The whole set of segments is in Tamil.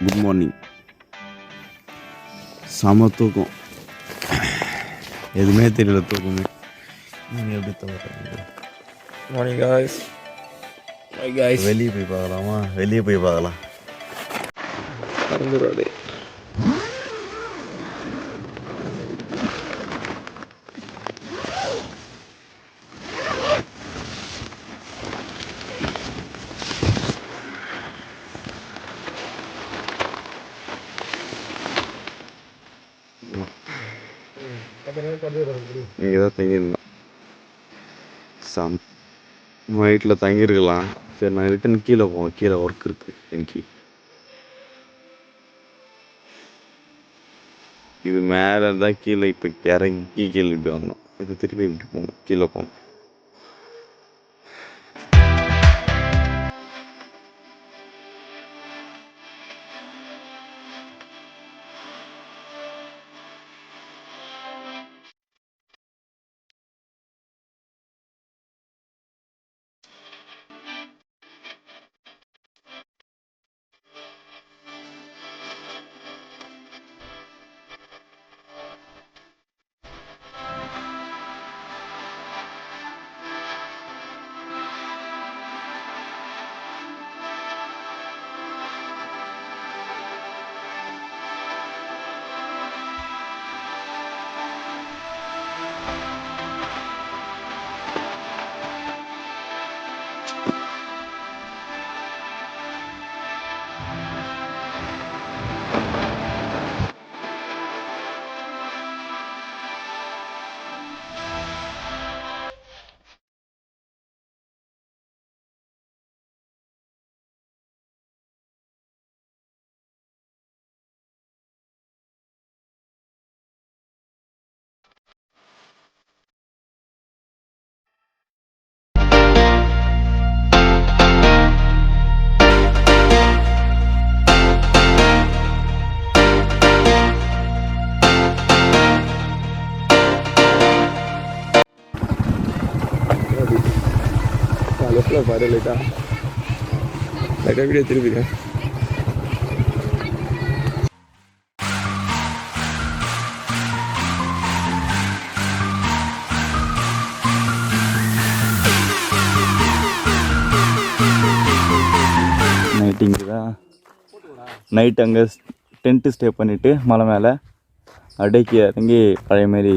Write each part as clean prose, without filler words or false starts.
Good morning. செம தூக்கம், எதுவுமே தெரியல தூக்கமே. நீங்கள் எப்படி தூக்கம்? Morning guys. வெளியே போய் பார்க்கலாமா? வெளியே போய் பார்க்கலாம். பறந்துடாது. இங்கே தான் தங்கியிருந்தோம். நைட்டில் தங்கியிருக்கலாம். சரி, நான் ரிட்டன் கீழே போவோம். கீழே ஒர்க் இருக்குது எனக்கு. இது மேலே இருந்தால் கீழே இப்போ இறங்கி கீழே இப்படி வரணும். இது திருப்பி இப்படி போகணும், கீழே போகணும். லெஃப்டில் பாரு, லைட்டாக வீடியோ திருப்பிங்க. நைட்டு இங்கே தான். நைட் அங்கே டென்ட்டு ஸ்டே பண்ணிவிட்டு மலை மேலே அடைக்கி இறங்கி பழைய மாரி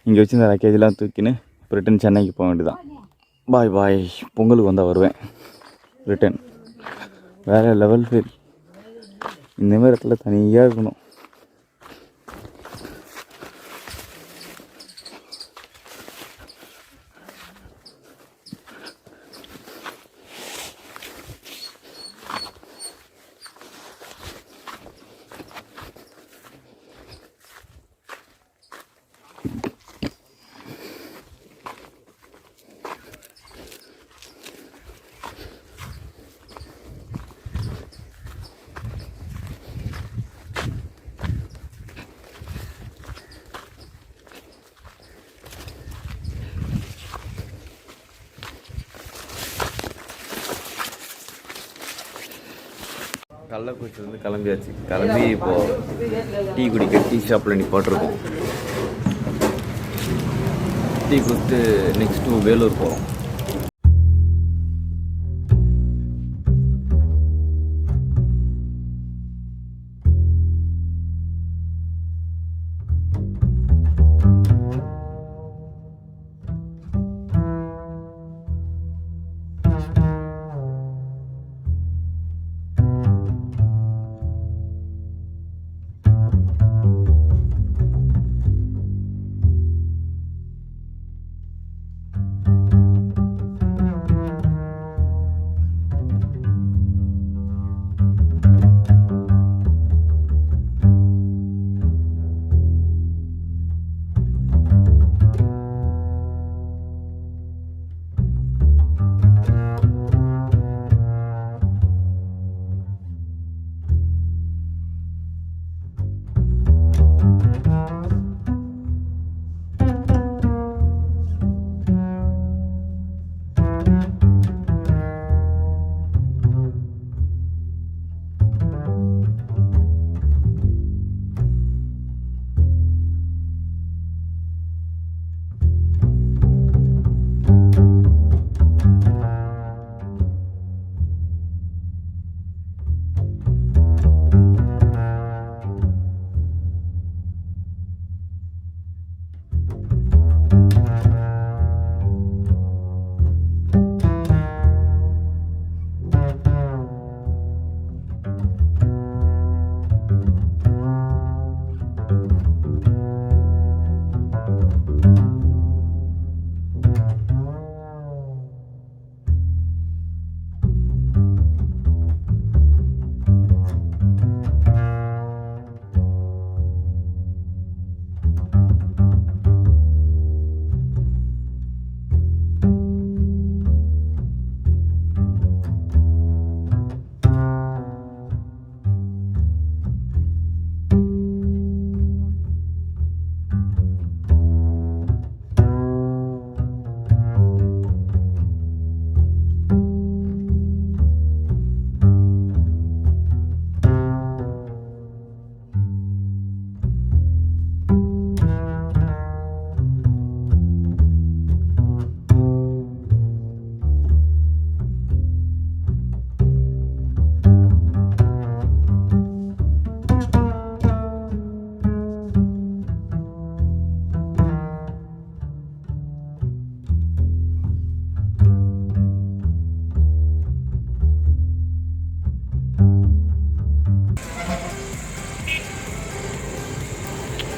இங்கே வச்சு இந்த லக்கேஜெலாம் தூக்கின்னு இப்போ ரிட்டன் சென்னைக்கு போக வேண்டியதான். பாய் பாய். பொங்கலுக்கு வந்தால் வருவேன் ரிட்டன். வேறு லெவல் ஃபீல். இந்தமாதிரி இடத்துல தனியாக இருக்கணும். கள்ளக்குறிச்சிலேருந்து கிளம்பியாச்சு. கிளம்பி இப்போது டீ குடிக்க டீ ஷாப்பில் போட்டிருக்கோம். டீ குடிச்சிட்டு நெக்ஸ்ட்டு வேலூர் போகிறோம்.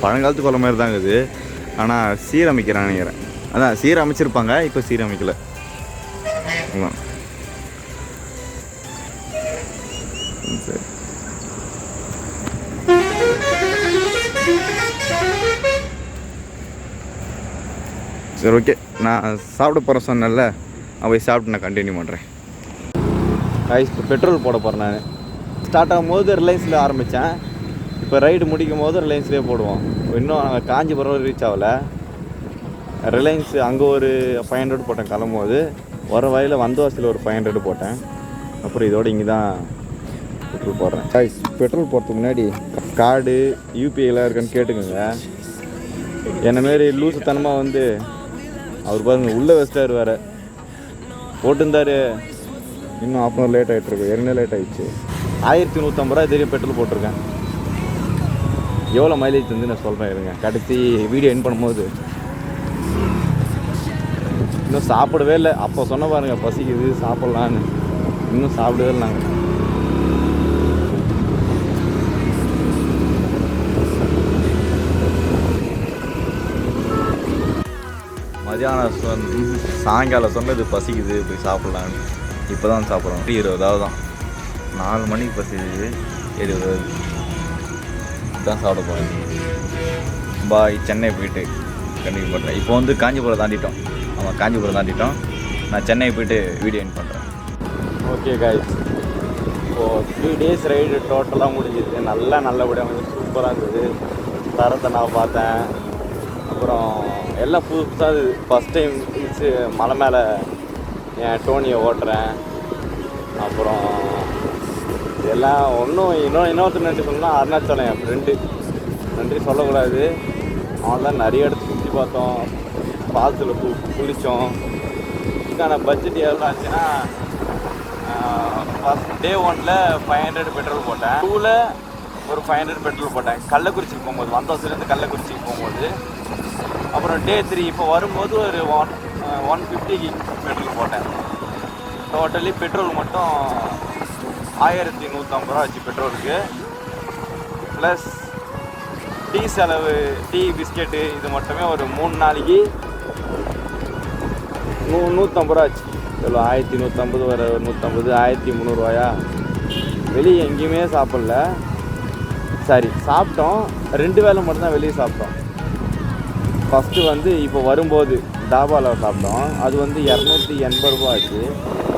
பழங்காலத்து குளம் மாதிரி தாங்க இது. ஆனால் சீரமைக்கிறான்னு நினைக்கிறேன். அதான் சீரமைச்சிருப்பாங்க, இப்போ சீரமைக்கலை. சரி சரி ஓகே, நான் சாப்பிட போகிறேன் சொன்னேன்ல, போய் சாப்பிட்டு நான் கண்டினியூ பண்ணுறேன். இப்போ பெட்ரோல் போட போகிறேன். நான் ஸ்டார்ட் ஆகும்போது ரிலையன்ஸில் ஆரம்பித்தேன். இப்போ ரைடு முடிக்கும் போது ரிலையன்ஸ்லேயே போடுவோம். இன்னும் நாங்கள் காஞ்சிபுரம் ரீச் ஆகலை. ரிலையன்ஸ் அங்கே ஒரு 500 போட்டேன் கிளம்பும்போது. வர வழியில் வந்தவாசியில் ஒரு 500 போட்டேன். அப்புறம் இதோடு இங்கே தான் பெட்ரோல் போடுறேன். பெட்ரோல் போடுறதுக்கு முன்னாடி கார்டு யூபிஐலாம் இருக்கான்னு கேட்டுக்கோங்க. என்னமாரி லூசுத்தனமாக வந்து அவர் பாருங்க உள்ளே வச்சிட்டார் வேறு போட்டிருந்தார். இன்னும் 1/2 hour லேட் ஆகிட்டுருக்கு. ஏற்கனவே லேட் ஆகிடுச்சு. 1150 ரூபா தெரியும் பெட்ரோல் போட்டிருக்கேன். எவ்வளோ மைலேஜ் வந்து நான் சொல்கிறேன் இருங்க. கடைசி வீடியோ என் பண்ணும்போது இன்னும் சாப்பிடவே இல்லை. அப்போ சொன்ன பாருங்க பசிக்குது சாப்பிட்லான்னு. இன்னும் சாப்பிடவே இல்லை நாங்கள். மதியானம் சாயங்காலம் சொன்னது பசிக்குது போய் சாப்பிட்லான்னு. இப்போ தான் சாப்பிட்றோம். 20 தான் 4 மணிக்கு பசிக்குது. 70 தான் சாப்பிட போகிறேன். பாய். சென்னை போயிட்டு கண்டினியூ பண்ணுறேன். இப்போ வந்து காஞ்சிபுரம் தாண்டிட்டோம். ஆமாம், காஞ்சிபுரம் தாண்டிட்டோம். நான் சென்னை போயிட்டு வீடியோ என் பண்ணுறேன். ஓகே காய்ஸ், இப்போது 3 days ரைடு டோட்டலாக முடிஞ்சிது. நல்லபடியாக வந்து சூப்பராக இருந்தது. தரத்தை நான் பார்த்தேன். அப்புறம் எல்லாம் புதுசாக இது ஃபஸ்ட் டைம் மலை மேலே என் டோனியை ஓட்டுறேன். அப்புறம் இதெல்லாம் இன்னொருத்தர் நன்றி சொல்லணும்னா அருணாச்சலம் என் ஃப்ரெண்டு. நன்றி சொல்லக்கூடாது. அவன் தான் நிறைய இடத்து சுற்றி பார்த்தோம். பாலத்தில் குளித்தோம். இதுக்கான பட்ஜெட் எவ்வளோ ஆச்சுன்னா ஃபஸ்ட் டே 1ல் 500 பெட்ரோல் போட்டேன். 2ல் ஒரு 500 பெட்ரோல் போட்டேன். கள்ளக்குறிச்சிக்கு போகும்போது, வந்தவசிலேருந்து கள்ளக்குறிச்சிக்கு போகும்போது. அப்புறம் டே 3 இப்போ வரும்போது ஒரு 150 பெட்ரோல் போட்டேன். டோட்டலி பெட்ரோல் மட்டும் 1150 ரூபா ஆச்சு பெட்ரோலுக்கு. ப்ளஸ் டீ செலவு, டீ பிஸ்கெட்டு இது மட்டுமே ஒரு 3 நாளைக்கு 150 ரூபா ஆச்சு. எவ்வளோ 1150 வர 150 1300 ரூபாயா. வெளியே எங்கேயுமே சாப்பிடல. சரி சாப்பிட்டோம், 2 வேளை மட்டும்தான் வெளியே சாப்பிட்டோம். ஃபஸ்ட்டு வந்து இப்போ வரும்போது தாபாவில் சாப்பிட்டோம். அது வந்து 280 ரூபா ஆச்சு.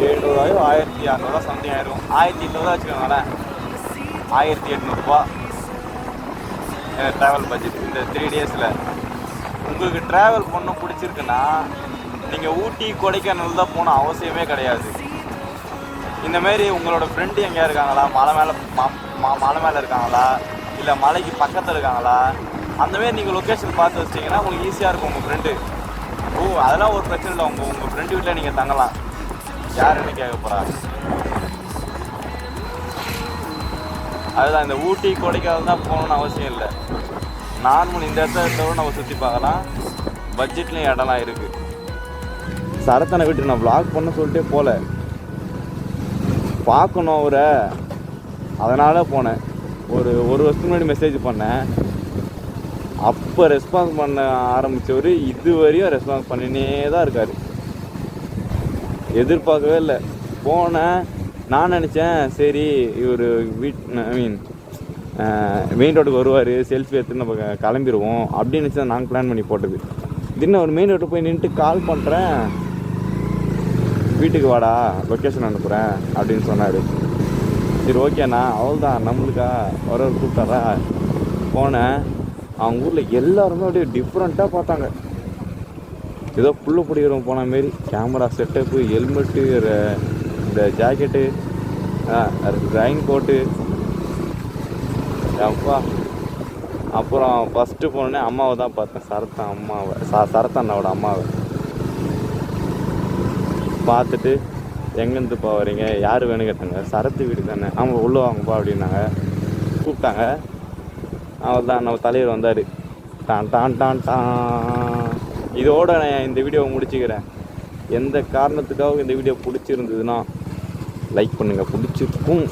700 ரூபாயோ 1600 சம்திங் ஆயிரும். 1800 வச்சுக்கோங்களேன். 1800 ரூபா ட்ராவல் பட்ஜெட் இந்த 3 days. உங்களுக்கு ட்ராவல் பண்ண பிடிச்சிருக்குன்னா நீங்கள் ஊட்டி கொடைக்கானல் தான் போன அவசியமே கிடையாது. இந்தமாரி உங்களோட ஃப்ரெண்டு எங்கேயா இருக்காங்களா, மலை மேலே இருக்காங்களா, இல்லை மலைக்கு பக்கத்தில் இருக்காங்களா, அந்தமாரி நீங்கள் லொக்கேஷன் பார்த்து வச்சிட்டிங்கன்னா உங்களுக்கு ஈஸியாக இருக்கும். உங்கள் ஃப்ரெண்டு அதெல்லாம் ஒரு பிரச்சனை இல்லை. உங்கள் ஃப்ரெண்டு வீட்டில் நீங்கள் தங்கலாம். யாருன்னு கேட்க போகிறாங்க. அதுதான் இந்த ஊட்டி கொடைக்கானல் தான் போகணுன்னு அவசியம் இல்லை. நார்மல் இந்த இடத்துல நம்ம சுற்றி பார்க்கலாம். பட்ஜெட்லேயும் இடம்லாம் இருக்குது. சரத்தனை விட்டு நான் வ்ளாக் பண்ண சொல்லிட்டே போகல, பார்க்கணும் அவரை, அதனால் போனேன். ஒரு வருஷத்துக்கு முன்னாடி மெசேஜ் பண்ணேன். அப்போ ரெஸ்பான்ஸ் பண்ண ஆரம்பித்தவர் இதுவரையும் ரெஸ்பான்ஸ் பண்ணினே தான் இருக்கார். எதிர்பார்க்கவே இல்லை. போனேன். நான் நினச்சேன் சரி இவர் மெயின் ரோட்டுக்கு வருவார், செல்ஃபி எடுத்துன்னு நம்ம கிளம்பிடுவோம் அப்படின்னு நினச்சி தான் நாங்கள் பிளான் பண்ணி போட்டது. திடீர்னு ஒரு மெயின் ரோட்டு போய் நின்றுட்டு கால் பண்ணுறேன், வீட்டுக்கு வாடா லொக்கேஷன் அனுப்புகிறேன் அப்படின்னு சொன்னார். சரி ஓகேண்ணா, அவ்வளோதான் நம்மளுக்கா வர கூப்பிட்டாரா. போனேன். அவங்க ஊரில் எல்லாருமே அப்படியே டிஃப்ரெண்ட்டாக பார்த்தாங்க. ஏதோ புல்ல பிடிக்கிறவங்க போன மாரி. கேமரா செட்டப்பு, ஹெல்மெட்டு, இந்த ஜாக்கெட்டு, ரெயின் கோட்டு, அப்பா. அப்புறம் ஃபஸ்ட்டு போனோடனே அம்மாவை தான் பார்த்தேன். சரத்தன் அண்ணாவோட அம்மாவை பார்த்துட்டு எங்கேருந்து வரீங்க, யார் வேணும் கேட்டாங்க. சரத்து வீடு தானே. ஆமாம் உள்ளே வாங்கப்பா அப்படின்னாங்க. கூப்பிட்டாங்க. அவர் தான் நம்ம தலைவர் வந்தார். டான் டான் டான் டான். இதோட நான் இந்த வீடியோவை முடிச்சுக்கிறேன். எந்த காரணத்துக்காக இந்த வீடியோ பிடிச்சிருந்ததுன்னா லைக் பண்ணுங்கள். பிடிச்சிருக்கும்.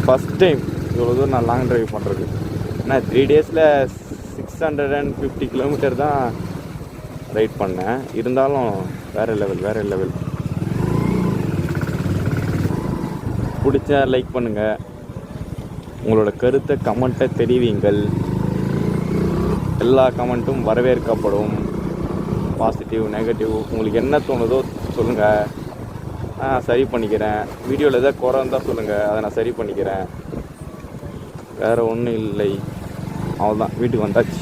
ஃபஸ்ட் டைம் இவ்வளோ தூரம் நான் லாங் ட்ரைவ் பண்ணுறது. நான் 3 டேஸில் 650 கிலோமீட்டர் தான் ரைட் பண்ணேன். இருந்தாலும் வேறு லெவல். பிடிச்சா லைக் பண்ணுங்கள், உங்களோட கருத்தை கமெண்ட்டை தெரிவிங்கள். எல்லா கமெண்ட்டும் வரவேற்கப்படும். பாசிட்டிவ், நெகட்டிவ், உங்களுக்கு என்ன தோணுதோ சொல்லுங்கள், நான் சரி பண்ணிக்கிறேன். வீடியோவில் எதாவது குறை இருந்தால் சொல்லுங்கள், அதை நான் சரி பண்ணிக்கிறேன். வேறு ஒன்றும் இல்லை. அவ்வளோதான், வீட்டுக்கு வந்தாச்சு.